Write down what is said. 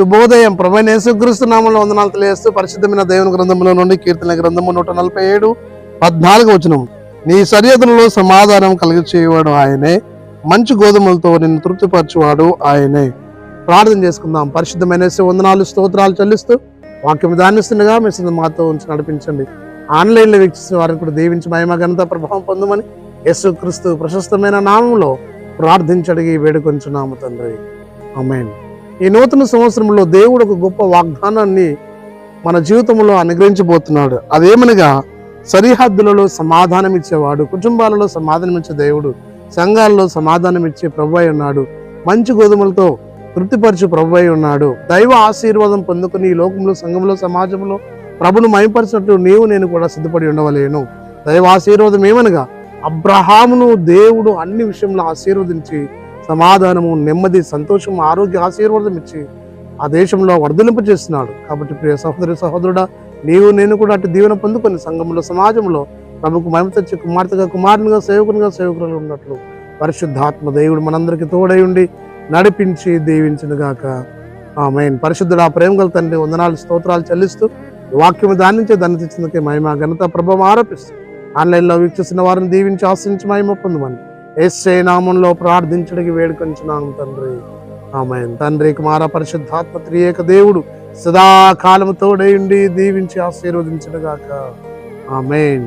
శుభోదయం. ప్రభువైన యేసుక్రీస్తు నామములో వందనాలు తెలియజేస్తూ పరిశుద్ధమైన దేవుని గ్రంథములో నుండి కీర్తన గ్రంథము 147:14 నీ సరిహద్దులలో సమాధానం కలిగి చేయవాడు ఆయనే, మంచి గోధుమలతో నిన్ను తృప్తిపరచువాడు ఆయనే. ప్రార్థన చేసుకుందాం. పరిశుద్ధమైన వందనాలు స్తోత్రాలు చెల్లిస్తూ వాక్యం ధ్యానిస్తుండగా మీ మాతో ఉంచి నడిపించండి. ఆన్లైన్లో వీక్షిస్తున్న వారిని కూడా దీవించి మహిమ ఘనత ప్రభావం పొందమని యేసుక్రీస్తు ప్రశస్తమైన నామంలో ప్రార్థించడిగి వేడుకొంచున్నాము తండ్రి. ఆమేన్. ఈ నూతన సంవత్సరంలో దేవుడు ఒక గొప్ప వాగ్దానాన్ని మన జీవితంలో అనుగ్రహించబోతున్నాడు. అదేమనగా సరిహద్దులలో సమాధానం ఇచ్చేవాడు, కుటుంబాలలో సమాధానం ఇచ్చే దేవుడు, సంఘాలలో సమాధానం ఇచ్చే ప్రభువై ఉన్నాడు. మంచి గోధుమలతో తృప్తిపరచు ప్రభువై ఉన్నాడు. దైవ ఆశీర్వాదం పొందుకుని ఈ లోకంలో, సంఘంలో, సమాజంలో ప్రభును మహిమపరిచినట్లు నీవు నేను కూడా సిద్ధపడి ఉండవలేను. దైవ ఆశీర్వాదం ఏమనగా అబ్రహామును దేవుడు అన్ని విషయంలో ఆశీర్వదించి సమాధానము, నెమ్మది, సంతోషం, ఆరోగ్య ఆశీర్వాదం ఇచ్చి ఆ దేశంలో వర్ధలింపు చేస్తున్నాడు. కాబట్టి ప్రియ సహోదరి సహోదరుడా, నీవు నేను కూడా అటు దీవెన పొందుకొని సంఘంలో, సమాజంలో ప్రభుకు మహిమ తెచ్చి కుమార్తెగా, కుమారునిగా, సేవకునిగా ఉన్నట్లు పరిశుద్ధాత్మ దేవుడు మనందరికీ తోడై ఉండి నడిపించి దీవించునుగాక. ఆమేన్. పరిశుద్ధుడు ఆ ప్రేమ గల తండ్రి వందనాలు స్తోత్రాలు చెల్లిస్తూ వాక్యము ధ్యానించే దాన్ని తెచ్చినందుకే మహిమ ఘనత ప్రభావం ఆరోపిస్తూ ఆన్లైన్లో వీక్షిస్తున్న వారిని దీవించి ఆశ్రయించి మహిమ పొందమని యేసే నామంలో ప్రార్థించడానికి వేడుకొంచున్నాను తండ్రి. ఆమేన్. తండ్రి, కుమార, పరిశుద్ధాత్మ త్రియేక దేవుడు సదాకాలము తోడై ఉండి దీవించి ఆశీర్వదించునుగాక. ఆమేన్.